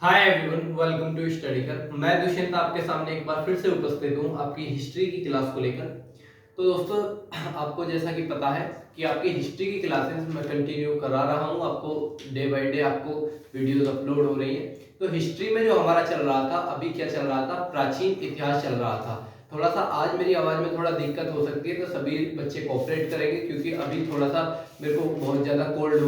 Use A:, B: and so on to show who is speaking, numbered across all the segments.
A: Hi everyone, welcome to study कर। मैं दुष्यंत आपके सामने एक बार फिर से उपस्थित हूँ आपकी हिस्ट्री की क्लास को लेकर। तो दोस्तों, आपको जैसा कि पता है कि आपकी हिस्ट्री की क्लासेस मैं कंटिन्यू करा रहा हूँ। आपको डे बाय डे आपको वीडियोस अपलोड हो रही हैं। तो हिस्ट्री में जो हमारा चल रहा था, अभी क्या चल रहा था, प्राचीन इतिहास चल रहा था। थोड़ा सा आज मेरी आवाज़ में थोड़ा दिक्कत हो सकती है, तो सभी बच्चे कोऑपरेट करेंगे, क्योंकि अभी थोड़ा सा मेरे को बहुत ज़्यादा कोल्ड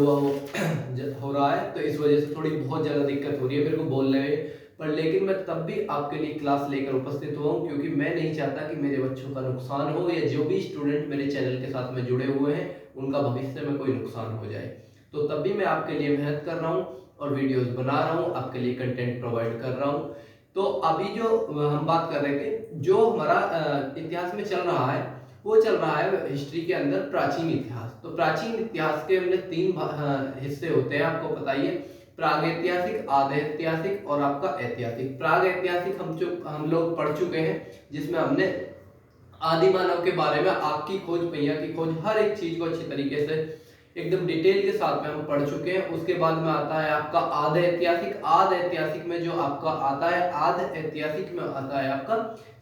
A: हो रहा है, तो इस वजह से थोड़ी बहुत ज़्यादा दिक्कत हो रही है मेरे को बोलने में। पर लेकिन मैं तब भी आपके लिए क्लास लेकर उपस्थित हुआ हूँ, क्योंकि मैं नहीं चाहता कि मेरे बच्चों का नुकसान हो, या जो भी स्टूडेंट मेरे चैनल के साथ में जुड़े हुए हैं उनका भविष्य में कोई नुकसान हो जाए। तो तब भी मैं आपके लिए मेहनत कर रहा हूँ और वीडियोस बना रहा हूँ, आपके लिए कंटेंट प्रोवाइड कर रहा हूँ। तो अभी जो हम बात कर रहे थे, जो हमारा इतिहास में चल रहा है, वो चल रहा है हिस्ट्री के अंदर प्राचीन इतिहास। तो प्राचीन इतिहास के हमने तीन हिस्से होते हैं, आपको पता ही है। प्रागैतिहासिक, आधैतिहासिक और आपका ऐतिहासिक। प्रागैतिहासिक हम लोग पढ़ चुके हैं, जिसमें हमने आदि मानव के बारे में, आग की खोज, पहिया की खोज, हर एक चीज को अच्छी तरीके से एकदम डिटेल के साथ में हम पढ़ चुके हैं। उसके बाद में आता है आपका आधे ऐतिहासिक। आधे ऐतिहासिक में जो आपका आता है, आधे ऐतिहासिक में आता है आपका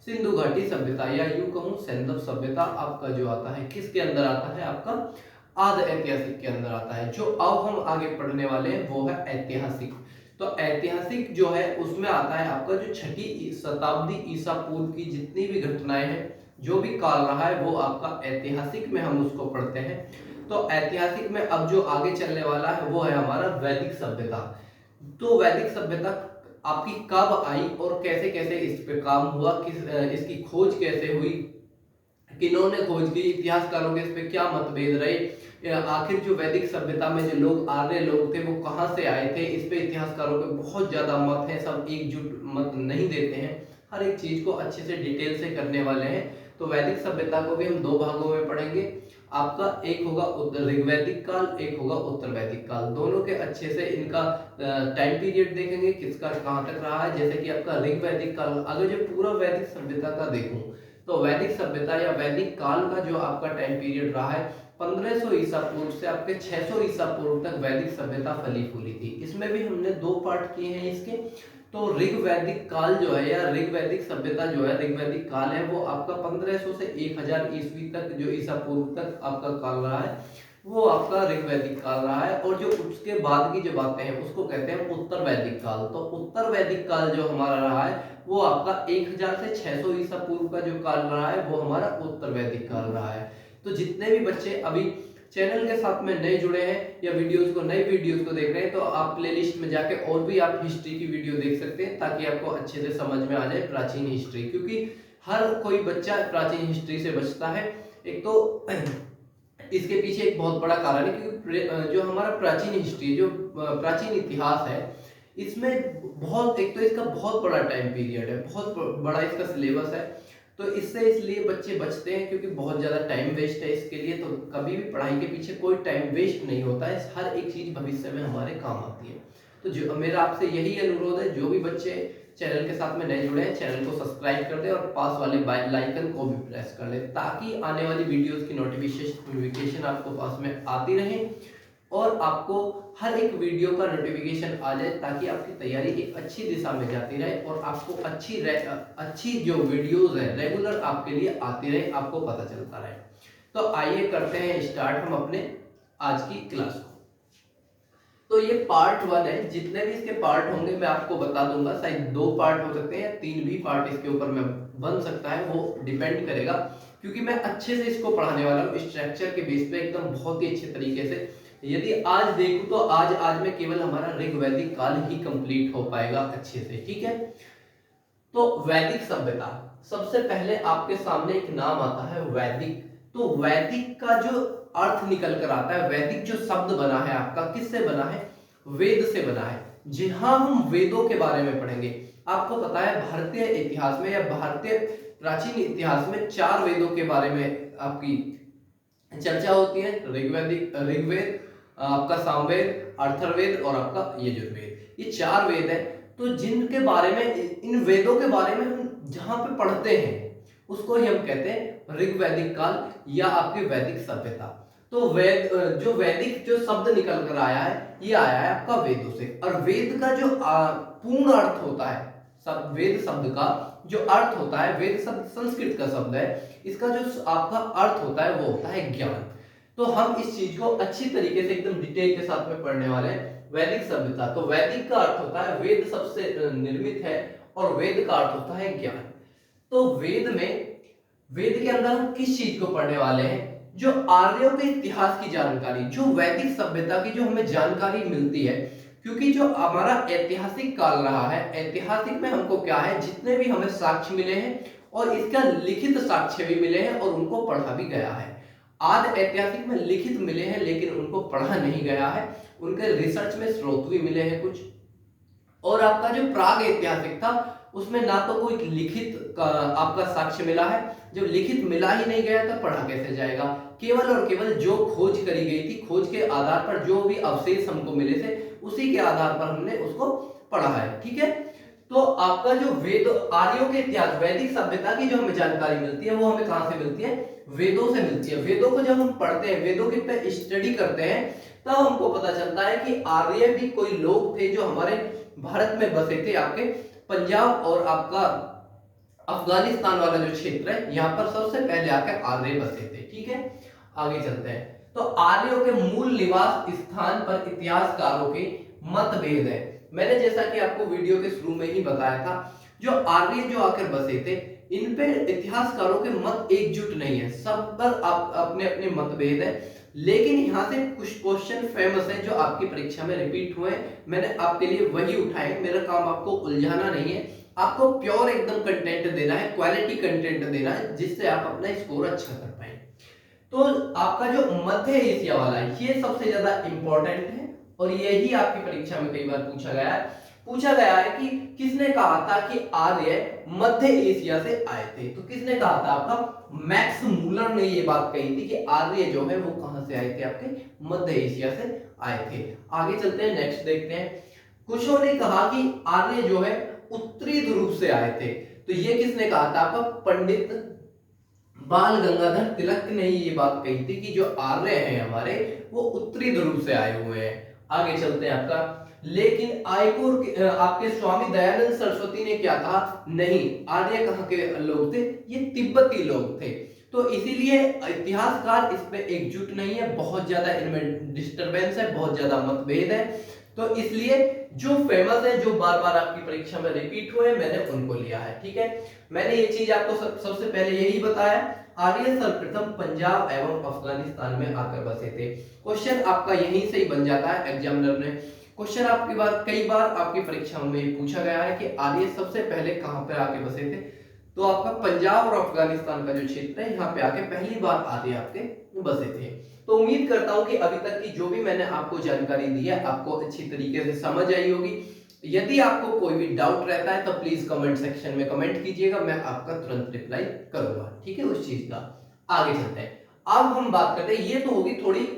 A: सिंधु घाटी सभ्यता, या यूं कहूं सैंधव सभ्यता। आपका जो आता है किसके अंदर आता है, आपका आधे ऐतिहासिक के अंदर आता है। जो अब हम आगे पढ़ने वाले हैं वो है ऐतिहासिक। तो ऐतिहासिक जो है उसमें आता है आपका जो छठी शताब्दी ईसा पूर्व की जितनी भी घटनाएं हैं, जो भी काल रहा है, वो आपका ऐतिहासिक में हम उसको पढ़ते हैं। तो ऐतिहासिक में अब जो आगे चलने वाला है वो है हमारा वैदिक सभ्यता। तो वैदिक सभ्यता आपकी कब आई और कैसे कैसे इस पे काम हुआ, इसकी खोज कैसे हुई, किन्होंने खोज की, इतिहासकारों के इस पे क्या मतभेद रहे, आखिर जो वैदिक सभ्यता में जो लोग आर्य लोग थे वो कहाँ से आए थे, इस पे इतिहासकारों के बहुत ज्यादा मत है, सब एकजुट मत नहीं देते हैं। हर एक चीज को अच्छे से डिटेल से करने वाले हैं। तो वैदिक सभ्यता को भी हम दो भागों में पढ़ेंगे। आपका एक होगा ऋग्वैदिक काल, एक होगा उत्तर वैदिक काल। दोनों के अच्छे से इनका टाइम पीरियड देखेंगे, किसका कहाँ तक रहा है। जैसे कि आपका ऋग्वैदिक काल, अगर जो पूरा वैदिक सभ्यता का देखूं, तो वैदिक सभ्यता या वैदिक काल का जो आपका टाइम पीरियड रहा है, 1500 ईसा पूर्व से आपके 600 ईसा पूर्व तक वैदिक सभ्यता फली फूली थी। इसमें भी हमने दो पार्ट किए हैं इसके। तो ऋग्वैदिक काल जो है, या ऋग्वैदिक सभ्यता जो है, ऋग्वैदिक काल है, वो आपका 1500 से 1000 ईस्वी तक, जो ईसा पूर्व तक आपका काल रहा है, वो आपका ऋग्वैदिक काल रहा है। और जो उसके बाद की जो बातें हैं उसको कहते हैं उत्तर वैदिक काल। तो उत्तर वैदिक काल जो हमारा रहा है, वो आपका 1000 से 600 ईसा पूर्व का जो काल रहा है, वो हमारा उत्तर वैदिक काल रहा है। तो जितने भी बच्चे अभी चैनल के साथ में नए जुड़े हैं या नई वीडियोस को देख रहे हैं, तो आप प्लेलिस्ट में जाके और भी आप हिस्ट्री की वीडियो देख सकते हैं, ताकि आपको अच्छे से समझ में आ जाए प्राचीन हिस्ट्री। क्योंकि हर कोई बच्चा प्राचीन हिस्ट्री से बचता है। एक तो इसके पीछे एक बहुत बड़ा कारण है, क्योंकि जो हमारा प्राचीन हिस्ट्री, जो प्राचीन इतिहास है, इसमें बहुत, एक तो इसका बहुत बड़ा टाइम पीरियड है, बहुत बड़ा इसका सिलेबस है। तो इससे इसलिए बच्चे बचते हैं, क्योंकि बहुत ज़्यादा टाइम वेस्ट है इसके लिए। तो कभी भी पढ़ाई के पीछे कोई टाइम वेस्ट नहीं होता है, हर एक चीज़ भविष्य में हमारे काम आती है। तो जो मेरा आपसे यही अनुरोध है, जो भी बच्चे चैनल के साथ में नए जुड़े हैं, चैनल को सब्सक्राइब कर दें और पास वाले बेल आइकन को भी प्रेस कर लें, ताकि आने वाली वीडियोस की नोटिफिकेशन आपको पास में आती रहे और आपको हर एक वीडियो का नोटिफिकेशन आ जाए, ताकि आपकी तैयारी एक अच्छी दिशा में जाती रहे और आपको अच्छी जो वीडियोस है रेगुलर आपके लिए आती रहे, आपको पता चलता रहे। तो आइए करते हैं स्टार्ट हम अपने आज की क्लास को। तो ये पार्ट 1 है। जितने भी इसके पार्ट होंगे मैं आपको बता दूंगा, शायद 2 पार्ट हो सकते हैं या 3 भी पार्ट इसके ऊपर में बन सकता है, वो डिपेंड करेगा। क्योंकि मैं अच्छे से इसको पढ़ाने वाला हूँ स्ट्रक्चर के बेस पे, एकदम बहुत ही अच्छे तरीके से। यदि आज देखूं तो आज में केवल हमारा ऋग्वैदिक काल ही कंप्लीट हो पाएगा अच्छे से, ठीक है। तो वैदिक सभ्यता, सबसे पहले आपके सामने एक नाम आता है वैदिक। तो वैदिक का जो अर्थ निकल कर आता है, वैदिक जो शब्द बना है आपका, किससे बना है, वेद से बना है। जी हाँ, हम वेदों के बारे में पढ़ेंगे। आपको पता है भारतीय इतिहास में या भारतीय प्राचीन इतिहास में 4 वेदों के बारे में आपकी चर्चा होती है। ऋग्वेद, आपका सामवेद, अथर्ववेद और आपका यजुर्वेद। ये 4 वेद है। तो जिनके बारे में, इन वेदों के बारे में हम जहां पे पढ़ते हैं, उसको ही हम कहते हैं ऋग्वैदिक काल या आपकी वैदिक सभ्यता। तो वेद जो वैदिक जो शब्द निकल कर आया है ये आया है आपका वेदों से। और वेद का जो पूर्ण अर्थ होता है, सब वेद शब्द का जो अर्थ होता है, वेद शब्द संस्कृत का शब्द है, इसका जो आपका अर्थ होता है वो होता है ज्ञान। तो हम इस चीज को अच्छी तरीके से एकदम डिटेल के साथ में पढ़ने वाले हैं। वैदिक सभ्यता, तो वैदिक का अर्थ होता है वेद सबसे निर्मित है, और वेद का अर्थ होता है ज्ञान। तो वेद के अंदर हम किस चीज को पढ़ने वाले हैं, जो आर्यों के इतिहास की जानकारी, जो वैदिक सभ्यता की जो हमें जानकारी मिलती है। क्योंकि जो हमारा ऐतिहासिक काल रहा है, ऐतिहासिक में हमको क्या है, जितने भी हमें साक्ष्य मिले हैं और इसका लिखित साक्ष्य भी मिले हैं और उनको पढ़ा भी गया है। आज ऐतिहासिक में लिखित मिले हैं लेकिन उनको पढ़ा नहीं गया है, उनके रिसर्च में स्रोत भी मिले हैं कुछ। और आपका जो प्राग ऐतिहासिक था उसमें ना तो कोई लिखित का आपका साक्ष्य मिला है, जब लिखित मिला ही नहीं गया तो पढ़ा कैसे जाएगा। केवल और केवल जो खोज करी गई थी, खोज के आधार पर जो भी अवशेष हमको मिले थे उसी के आधार पर हमने उसको पढ़ा है। ठीक है, तो आपका जो वेद आर्यों के इतिहास, वैदिक सभ्यता की जो हमें जानकारी मिलती है वो हमें कहां से मिलती है, वेदों से मिलती है। वेदों को जब हम पढ़ते हैं, वेदों की पे स्टडी करते हैं, तब हमको पता चलता है कि आर्य भी कोई लोग थे जो हमारे भारत में बसे थे। आपके पंजाब और आपका अफगानिस्तान वाला जो क्षेत्र है, यहाँ पर सबसे पहले आकर आर्य बसे थे। ठीक है, आगे चलते हैं। तो आर्यों के मूल निवास स्थान पर इतिहासकारों के मतभेद है। मैंने जैसा कि आपको वीडियो के शुरू में ही बताया था, जो आर्य जो आकर बसे थे इन पे इतिहासकारों के मत एकजुट नहीं है, सब पर अपने अपने मतभेद है। लेकिन यहाँ से कुछ क्वेश्चन फेमस है जो आपकी परीक्षा में रिपीट हुए, मैंने आपके लिए वही उठाए। मेरा काम आपको उलझाना नहीं है, आपको प्योर एकदम कंटेंट देना है, क्वालिटी कंटेंट देना है, जिससे आप अपना स्कोर अच्छा कर पाए। तो आपका जो मध्य एशिया वाला है ये सबसे ज्यादा इंपॉर्टेंट है, और यही आपकी परीक्षा में कई बार पूछा गया है कि किसने कहा था कि आर्य मध्य एशिया से आए थे। तो किसने कहा था, आपका मैक्स मूलर ने ये बात कही थी कि आर्य जो है वो कहां से आए थे, आपके मध्य एशिया से आए थे। आगे चलते हैं, नेक्स्ट देखते हैं। कुछों ने कहा कि आर्य जो है उत्तरी ध्रुव से आए थे। तो ये किसने कहा था, आपका पंडित बाल गंगाधर तिलक ने ये बात कही थी कि जो आर्य हैं हमारे वो उत्तरी ध्रुव से आए हुए हैं। आगे चलते हैं आपका, लेकिन आयकुर आपके स्वामी दयानंद सरस्वती ने क्या कहा, नहीं आर्य कहाँ के लोग थे, ये तिब्बती लोग थे। तो इसीलिए इतिहासकार इस पे एकजुट नहीं है, बहुत ज्यादा इनमें डिस्टरबेंस है, बहुत ज्यादा मतभेद है। तो इसलिए जो फेमस है, जो बार बार आपकी परीक्षा में रिपीट हुए, मैंने उनको लिया है। ठीक है, मैंने ये चीज आपको सबसे पहले यही बताया, आर्य सर्वप्रथम पंजाब एवं अफगानिस्तान में आकर बसे थे। क्वेश्चन आपका यहीं से ही बन जाता है, एग्जामिनर ने क्वेश्चन आपकी बार कई बार आपकी परीक्षा में पूछा गया है कि आर्य सबसे पहले कहां पर आके बसे थे। तो आपका पंजाब और अफगानिस्तान का जो क्षेत्र है यहाँ पे आके पहली बार आर्य आपके बसे थे। तो उम्मीद करता हूं कि अभी तक की जो भी मैंने आपको जानकारी दी है आपको अच्छी तरीके से समझ आई होगी। यदि आपको कोई भी डाउट रहता है तो प्लीज कमेंट सेक्शन में कमेंट कीजिएगा, मैं आपका तुरंत रिप्लाई करूंगा। ठीक है, उस चीज का आगे चलते हैं। अब हम बात करते हैं, ये तो होगी थोड़ी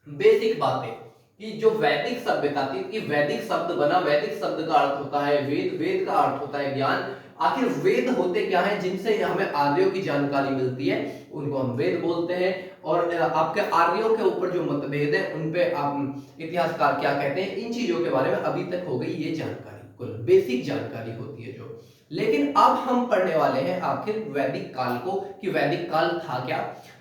A: बेसिक बातें कि जो वैदिक सभ्यता थी, कि वैदिक शब्द बना, वैदिक शब्द का अर्थ होता है वेद, वेद का अर्थ होता है ज्ञान। आखिर वेद होते क्या हैं जिनसे हमें आर्यों की जानकारी मिलती है, उनको हम वेद बोलते हैं। और आपके आर्यों के ऊपर जो मतभेद है उन पे आप इतिहासकार क्या कहते हैं, इन चीजों के बारे में अभी तक हो गई ये जानकारी, कुल बेसिक जानकारी होती है जो। लेकिन अब हम पढ़ने वाले हैं आखिर वैदिक काल को, कि वैदिक काल था क्या।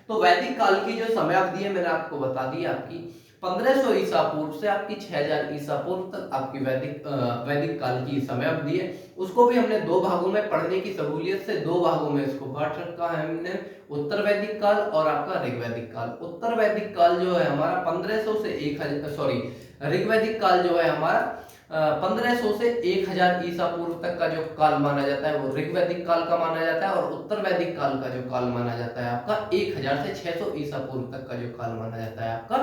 A: तो वैदिक काल की जो समयावधि है मैंने आपको बता दी, आपकी 1500 ईसा पूर्व से आपकी 6000 ईसा पूर्व तक आपकी वैदिक काल की समयावधि है। उसको भी हमने दो भागों में पढ़ने की सहूलियत से दो भागों में इसको बांट रखा है हमने, उत्तर वैदिक काल और आपका ऋग्वैदिक काल। उत्तर वैदिक काल जो है हमारा 1500 से 1000 सॉरी ऋग्वैदिक काल जो है हमारा 1500 से 1000 ईसा पूर्व तक का जो काल माना जाता है वो ऋग्वैदिक काल का माना जाता है। और उत्तर वैदिक काल का जो काल माना जाता है आपका 1000 से 600 ईसा पूर्व तक का जो काल माना जाता है आपका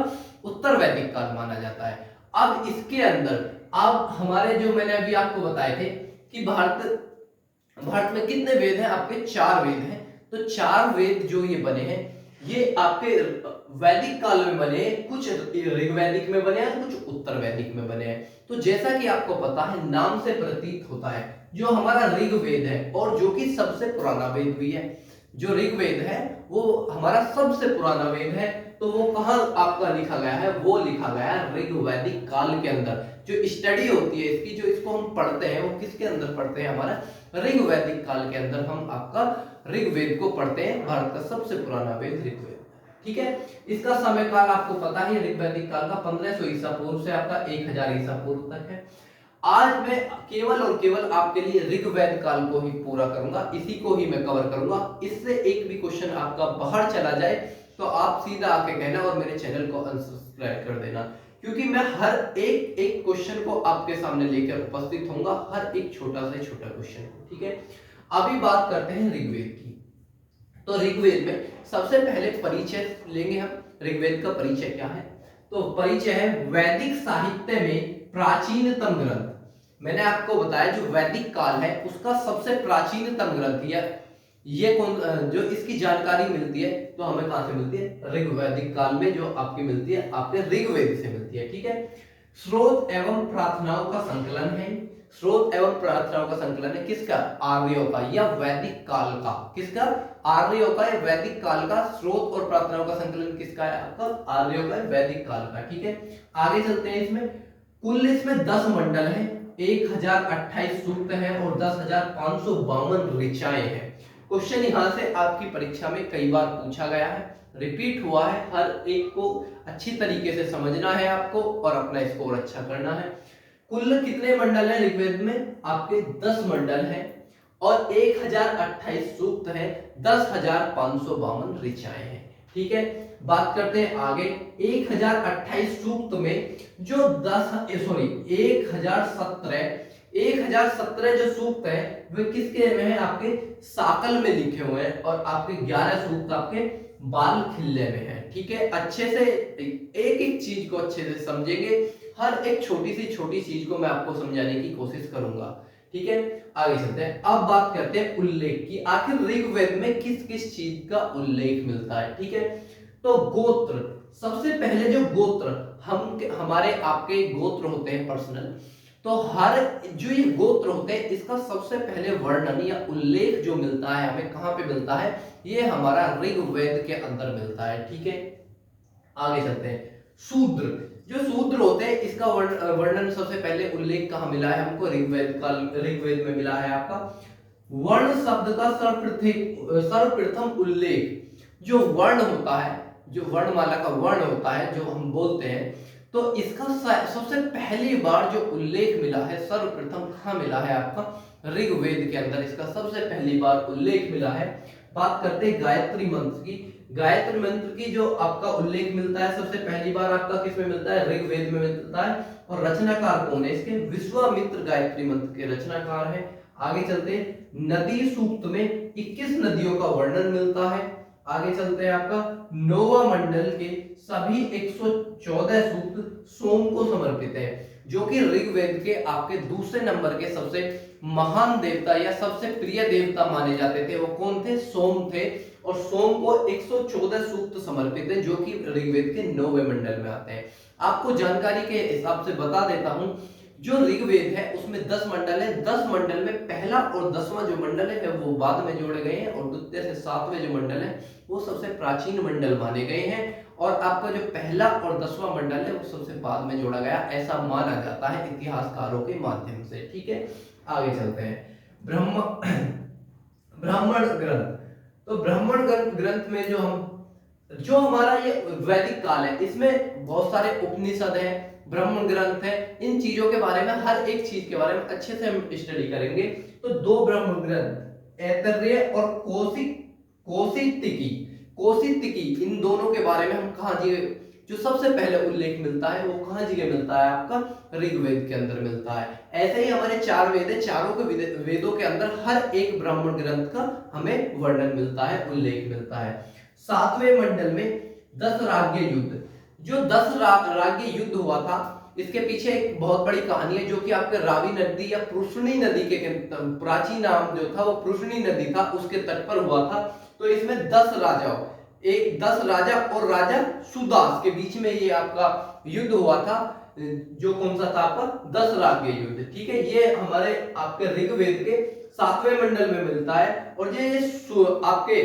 A: उत्तर वैदिक काल माना जाता है। अब इसके अंदर अब हमारे जो मैंने अभी आपको बताए थे कि भारत में कितने वेद हैं, आपके 4 वेद हैं। तो 4 वेद जो ये बने हैं ये आपके वैदिक काल में बने, कुछ ऋग्वैदिक में बने हैं, कुछ उत्तर वैदिक में बने हैं। तो जैसा कि आपको पता है, नाम से प्रतीत होता है, जो हमारा ऋग्वेद है और जो कि सबसे पुराना वेद भी है, जो ऋग्वेद है वो हमारा सबसे पुराना वेद है। तो वो कहाँ आपका लिखा गया है, वो लिखा गया है ऋग्वैदिक काल के अंदर। जो स्टडी होती है इसकी, जो इसको हम पढ़ते हैं, वो किसके अंदर पढ़ते हैं, हमारा ऋग्वैदिक काल के अंदर हम आपका ऋग्वेद को पढ़ते हैं। भारत का सबसे पुराना वेद ऋग्वेद, ठीक है। इसका समय काल आपको पता है, ऋग्वैदिक काल का 1500 ईसा पूर्व से आपका 1000 ईसा पूर्व तक है। आज मैं केवल और केवल आपके लिए ऋग्वेद काल को ही पूरा करूंगा, इसी को ही मैं कवर करूंगा। इससे एक भी क्वेश्चन आपका बाहर चला जाए तो आप सीधा आके कहना और मेरे चैनल को अनसब्सक्राइब कर देना, क्योंकि मैं हर एक एक क्वेश्चन को आपके सामने लेकर उपस्थित होऊंगा, हर एक छोटा से छोटा क्वेश्चन को, ठीक है। अभी बात करते हैं ऋग्वेद की। तो ऋग्वेद में सबसे पहले परिचय लेंगे हम। ऋग्वेद का परिचय क्या है, तो परिचय है वैदिक साहित्य में प्राचीनतम ग्रंथ। मैंने आपको बताया जो वैदिक काल है उसका सबसे प्राचीनतम ग्रंथ ये कौन, जो इसकी जानकारी मिलती है तो हमें कहां से मिलती है, ऋग्वैदिक काल में जो आपकी मिलती है आपके ऋग्वेद से मिलती है, ठीक है। स्रोत एवं प्रार्थनाओं का संकलन है, स्रोत एवं प्रार्थनाओं का संकलन है किसका, आर्यों का या वैदिक काल का, किसका, आर्यों का या वैदिक काल का। स्रोत और प्रार्थनाओं का संकलन किसका है, आपका आर्यों का, वैदिक काल का, ठीक है। आगे चलते हैं। इसमें कुल इसमें 10 मंडल हैं, 1028 सूक्त हैं और 10,552 ऋचाएं हैं। क्वेश्चन यहां से आपकी परीक्षा में कई बार पूछा गया है, रिपीट हुआ है, हर एक को अच्छी तरीके से समझना है आपको और अपना स्कोर अच्छा करना है। कुल कितने मंडल हैं ऋग्वेद में, आपके 10 मंडल हैं और 1028 सूक्त हैं, 10,552 ऋचाएं हैं, ठीक है। बात करते हैं आगे। 1028 सूक्त में जो 1017 जो सूक्त है वे किसके में है, आपके साकल में लिखे हुए हैं और आपके 11 सूक्त आपके बाल खिल्ले में है, ठीक है। अच्छे से एक एक चीज को अच्छे से समझेंगे, हर एक छोटी सी चीज को मैं आपको समझाने की कोशिश करूंगा, ठीक है। आगे चलते हैं। अब बात करते हैं उल्लेख की, आखिर ऋग्वेद में किस किस चीज का उल्लेख मिलता है, ठीक है। तो गोत्र, सबसे पहले जो गोत्र हमारे आपके गोत्र होते हैं पर्सनल, तो हर जो ये गोत्र होते हैं इसका सबसे पहले वर्णन या उल्लेख जो मिलता है हमें कहां पे मिलता है, ये हमारा ऋग्वेद के अंदर मिलता है, ठीक है। आगे चलते हैं। शूद्र, जो शूद्र होते हैं इसका वर्णन सबसे पहले उल्लेख कहां मिला है हमको, ऋग्वेद में मिला है आपका। वर्ण शब्द का सर्वप्रथम उल्लेख, जो वर्ण होता है, जो वर्णमाला का वर्ण होता है जो हम बोलते हैं, तो इसका सबसे पहली बार जो उल्लेख मिला है सर्वप्रथम कहां मिला है, आपका ऋग्वेद के अंदर इसका सबसे पहली बार उल्लेख मिला है। बात करते हैं गायत्री मंत्र की। गायत्री मंत्र की जो आपका उल्लेख मिलता है सबसे पहली बार आपका किसमें मिलता है, ऋग्वेद में मिलता है। और रचनाकार कौन है इसके, विश्वामित्र गायत्री मंत्र के रचनाकार है। आगे चलते हैं। नदी सूक्त में 21 नदियों का वर्णन मिलता है। आगे चलते हैं। आपका नौवा मंडल के सभी 114 सूक्त सोम को समर्पित है, जो कि ऋग्वेद के आपके दूसरे नंबर के सबसे महान देवता या सबसे प्रिय देवता माने जाते थे, वो कौन थे, सोम थे। और सोम को 114 सूक्त समर्पित है जो कि ऋग्वेद के 9वें मंडल में आते हैं। आपको जानकारी के हिसाब से बता देता हूं, जो ऋग्वेद है उसमें 10 मंडल है। 10 मंडल में पहला और 10वां जो मंडल है वो बाद में जोड़े गए हैं और द्वितीय से 7वें जो मंडल है वो सबसे प्राचीन मंडल माने गए हैं। और आपका जो पहला और 10वां मंडल है वो सबसे बाद में जोड़ा गया, ऐसा माना जाता है इतिहासकारों के माध्यम से, ठीक है। आगे चलते हैं। ब्राह्मण ग्रंथ, तो ब्राह्मण ग्रंथ में जो हमारा ये वैदिक काल है इसमें बहुत सारे उपनिषद हैं, ब्राह्मण ग्रंथ है, इन चीजों के बारे में हर एक चीज के बारे में अच्छे से हम स्टडी करेंगे। तो 2 ब्राह्मण ग्रंथ ऐतरेय और कौशितिकी, इन दोनों के बारे में हम कहां जो सबसे पहले उल्लेख मिलता है वो कहां जगह मिलता है, आपका ऋग्वेद के अंदर मिलता है। ऐसे ही हमारे 4 वेद है, चारों के वेदों के अंदर हर एक ब्राह्मण ग्रंथ का हमें वर्णन मिलता है, उल्लेख मिलता है। 7वें मंडल में 10 राज्य युद्ध, जो 10 राज्य युद्ध हुआ था इसके पीछे एक बहुत बड़ी कहानी है, जो कि आपके रावी नदी या पृष्णी नदी के प्राचीन नाम जो था वो पृष्णी नदी था, उसके तट पर हुआ था। तो इसमें 10 राजा और राजा सुदास के बीच में ये आपका युद्ध हुआ था, जो कौन सा था आपका 10 राज्य युद्ध, ठीक है। ये हमारे आपके ऋग्वेद के 7वें मंडल में मिलता है। और ये आपके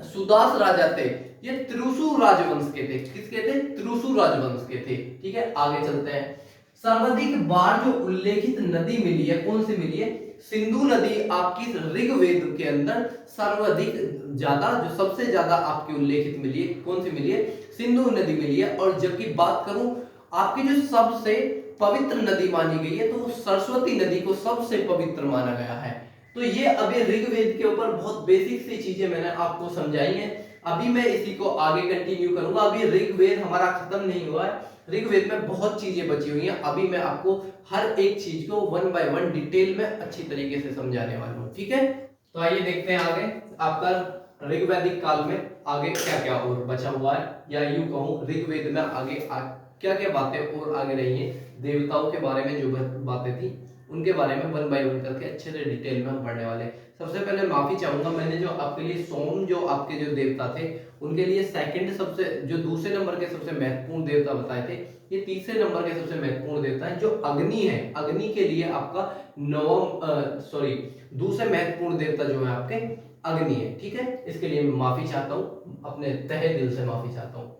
A: सुदास राजा थे ये त्रिशूर राजवंश के थे। किसके थे? त्रिशूर राजवंश के थे। ठीक है, आगे चलते हैं। सर्वाधिक बार जो उल्लेखित नदी मिली है, कौन सी मिली है? सिंधु नदी आपकी ऋग्वेद के अंदर सर्वाधिक ज्यादा, जो सबसे ज्यादा आपकी उल्लेखित मिली है, कौन सी मिली है? सिंधु नदी मिली है। और जबकि बात करूं आपकी जो सबसे पवित्र नदी मानी गई है, तो वो सरस्वती नदी को सबसे पवित्र माना गया है। तो ये अभी ऋग्वेद के ऊपर बहुत बेसिक सी चीजें मैंने आपको समझाई हैं। अभी मैं इसी को आगे कंटिन्यू करूंगा। अभी ऋग्वेद हमारा खत्म नहीं हुआ है, ऋग्वेद में बहुत चीजें बची हुई हैं। अभी मैं आपको हर एक चीज को वन बाय वन डिटेल में अच्छी तरीके से समझाने वाला हूँ। ठीक है, तो आइए देखते हैं आगे आपका ऋग्वैदिक काल में आगे क्या क्या और बचा हुआ है, या यूं कहूं ऋग्वेद में आगे क्या क्या बातें और आगे रही हैं। देवताओं के बारे में जो बातें थी उनके बारे में वन बाय वन करके अच्छे से डिटेल में हम पढ़ने वाले हैं। सबसे पहले माफी चाहूंगा, मैंने जो आपके लिए सोम जो आपके जो देवता थे उनके लिए सेकंड सबसे, जो दूसरे नंबर के सबसे महत्वपूर्ण देवता बताए थे, ये तीसरे नंबर के सबसे महत्वपूर्ण देवता है जो अग्नि है। अग्नि के लिए आपका दूसरे महत्वपूर्ण देवता जो है आपके अग्नि है। ठीक है, इसके लिए मैं माफी चाहता हूँ, अपने तहे दिल से माफी चाहता हूँ।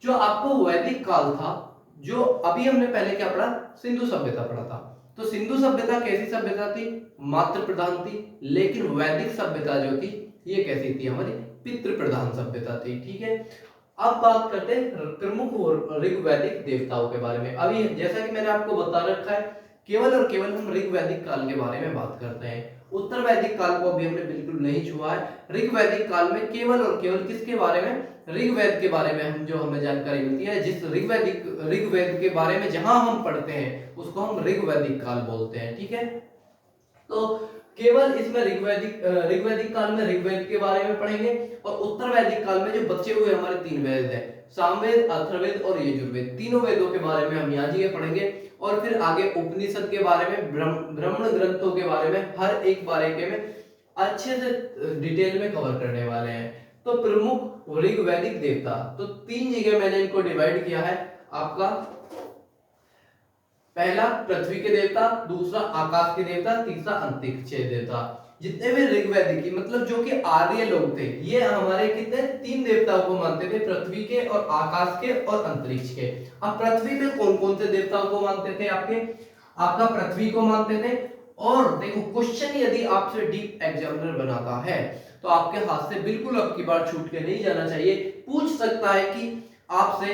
A: जो आपको वैदिक काल था, जो अभी हमने पहले क्या पढ़ा? सिंधु सभ्यता पढ़ा था। तो सिंधु सभ्यता कैसी सभ्यता थी? मातृ प्रधान थी। लेकिन वैदिक सभ्यता जो थी ये कैसी थी? हमारी पितृ प्रधान सभ्यता थी। ठीक है, अब बात करते हैं प्रमुख ऋग्वैदिक देवताओं के बारे में। अभी जैसा कि मैंने आपको बता रखा है, केवल और केवल हम ऋग्वैदिक काल के बारे में बात करते हैं। उत्तर वैदिक काल को अभी हमने बिल्कुल नहीं छुआ है। ऋग्वैदिक काल में केवल और केवल किसके बारे में? ऋग्वेद के बारे में हम जो हमें जानकारी मिलती है। जिस ऋग्वेद के बारे में जहां हम पढ़ते हैं उसको हम ऋग्वैदिक काल बोलते हैं। ठीक है, तो केवल इसमें ऋग्वैदिक काल में ऋग्वेद के बारे में पढ़ेंगे, और उत्तर वैदिक काल में जो बचे हुए हमारे 3 वेद हैं, सामवेद, अथर्ववेद और यजुर्वेद, तीनों वेदों के बारे में हम यहाँ जी पढ़ेंगे। और फिर आगे उपनिषद के बारे में, ब्राह्मण ग्रंथों के बारे में, हर एक बारे के में अच्छे से डिटेल में कवर करने वाले हैं। तो प्रमुख ऋग्वैदिक देवता, तो 3 जगह मैंने इनको डिवाइड किया है आपका। पहला पृथ्वी के देवता, दूसरा आकाश के देवता, तीसरा अंतरिक्ष के देवता। जितने भी ऋग्वैदिक मतलब जो कि आर्य लोग थे, ये हमारे कितने 3 देवताओं को मानते थे, पृथ्वी के और आकाश के और अंतरिक्ष के। अब पृथ्वी में कौन कौन से देवताओं को मानते थे? आपका पृथ्वी को मानते थे। और देखो, क्वेश्चन यदि आपसे डीप एग्जामिनर बनाता है तो आपके हाथ से बिल्कुल अब की बार छूट के नहीं जाना चाहिए। पूछ सकता है कि आपसे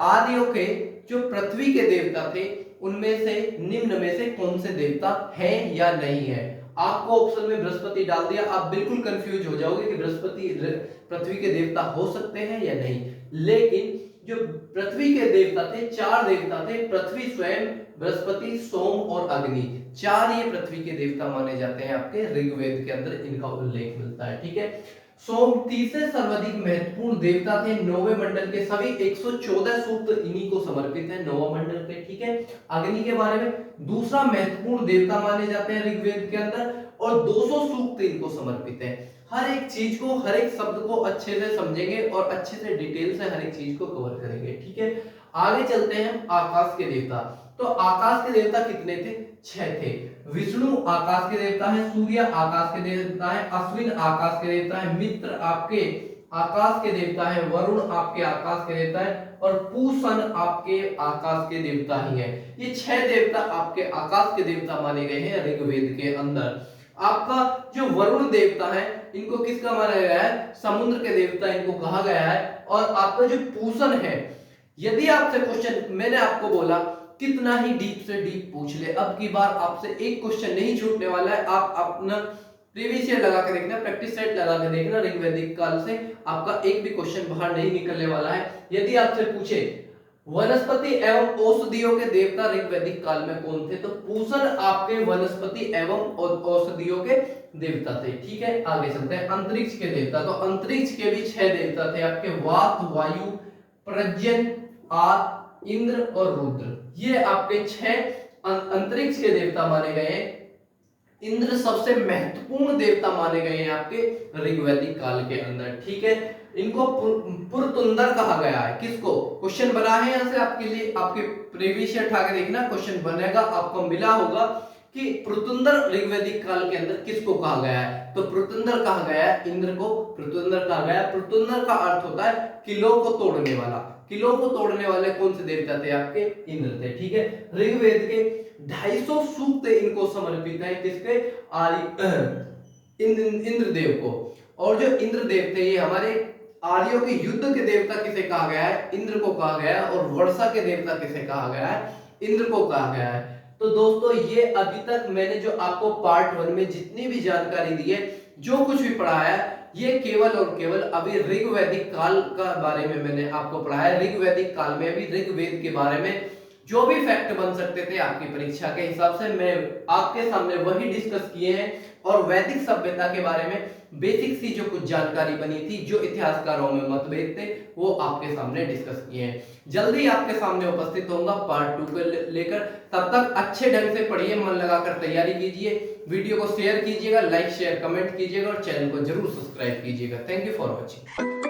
A: आर्यों के जो पृथ्वी के देवता थे उनमें से निम्न में से कौन से देवता हैं या नहीं है। आपको ऑप्शन में बृहस्पति डाल दिया, आप बिल्कुल कंफ्यूज हो जाओगे कि बृहस्पति पृथ्वी के देवता हो सकते हैं या नहीं। लेकिन जो पृथ्वी के देवता थे, 4 देवता थे, पृथ्वी स्वयं, बृहस्पति, सोम और अग्नि, 4 ये पृथ्वी के देवता माने जाते हैं। आपके ऋग्वेद के अंदर इनका उल्लेख मिलता है। ठीक है, सोम तीसरे सर्वाधिक महत्वपूर्ण देवता थे। 9वें मंडल के सभी 114 सूक्त इन्हीं को समर्पित है, 9वां मंडल के। ठीक है, अग्नि के बारे में दूसरा महत्वपूर्ण देवता माने जाते हैं ऋग्वेद के अंदर, और 200 सूक्त इनको समर्पित है। हर एक चीज को, हर एक शब्द को अच्छे से समझेंगे और अच्छे से डिटेल से हर एक चीज को कवर करेंगे। ठीक है, आगे चलते हैं हम आकाश के देवता। तो आकाश के देवता कितने थे? 6 थे। विष्णु आकाश के देवता है, सूर्य आकाश के देवता है, अश्विन आकाश के देवता है, मित्र आपके आकाश के देवता है, वरुण आपके आकाश के देवता है, और पूषण आपके आकाश के देवता ही है। ये 6 देवता आपके आकाश के देवता माने गए हैं ऋग्वेद के अंदर। आपका जो वरुण देवता है, इनको किसका माना गया है? समुद्र के देवता इनको कहा गया है। और आपका जो पूषण है, यदि आपसे क्वेश्चन, मैंने आपको बोला कितना ही डीप से डीप पूछ ले, अब की बार आपसे एक क्वेश्चन नहीं छूटने वाला है। आप अपना प्रीवियस ईयर लगा के देखना, प्रैक्टिस सेट लगा के देखना, ऋग्वैदिक काल से आपका एक भी क्वेश्चन बाहर नहीं निकलने वाला है। यदि आपसे पूछे वनस्पति एवं औषधियों के देवता ऋग्वैदिक काल में कौन थे, तो पूषण आपके वनस्पति एवं औषधियों के देवता थे। ठीक है, आगे चलते हैं अंतरिक्ष के देवता। तो अंतरिक्ष के भी 6 देवता थे आपके, वात, वायु, प्रज्ञन, आद, इंद्र और रुद्र। ये आपके 6 अंतरिक्ष के देवता माने गए हैं। इंद्र सबसे महत्वपूर्ण देवता माने गए हैं आपके ऋग्वैदिक काल के अंदर। ठीक है, इनको पुरतुंदर कहा गया है। किसको? क्वेश्चन बना है यहाँ से आपके लिए, आपके प्रीवियस ईयर उठा के देखना, क्वेश्चन बनेगा, आपको मिला होगा कि पुरुतंदर ऋग्वैदिक काल के अंदर किसको कहा गया है? तो पुरुतंदर कहा गया है इंद्र को, पुरुतंदर कहा गया है। पुरुतंदर का अर्थ होता है किलों को तोड़ने वाला। किलों को तोड़ने वाले कौन से देवता थे? आपके इंद्र थे, ठीक है। ऋग्वेद के 250 सूक्त इनको समर्पित है, किसके? इंद्रदेव को। और जो इंद्रदेव थे ये हमारे आर्यों के युद्ध के देवता किसे कहा गया है? इंद्र को कहा गया है। और वर्षा के देवता किसे कहा गया है? इंद्र को कहा गया है। तो दोस्तों ये अभी तक मैंने जो आपको पार्ट 1 में जितनी भी जानकारी दी है, जो कुछ भी पढ़ाया है, ये केवल और केवल अभी ऋग्वैदिक काल का बारे में मैंने आपको पढ़ाया। ऋग्वैदिक काल में अभी ऋग्वेद के बारे में जो भी फैक्ट बन सकते थे आपकी परीक्षा के हिसाब से मैं आपके सामने वही डिस्कस किए हैं। और वैदिक सभ्यता के बारे में बेसिक सी जो कुछ जानकारी बनी थी, जो इतिहासकारों में मतभेद थे, वो आपके सामने डिस्कस किए हैं। जल्दी आपके सामने उपस्थित होऊंगा पार्ट 2 को लेकर। तब तक अच्छे ढंग से पढ़िए, मन लगाकर तैयारी कीजिए, वीडियो को शेयर कीजिएगा, लाइक शेयर कमेंट कीजिएगा और चैनल को जरूर सब्सक्राइब कीजिएगा। Thank you for watching.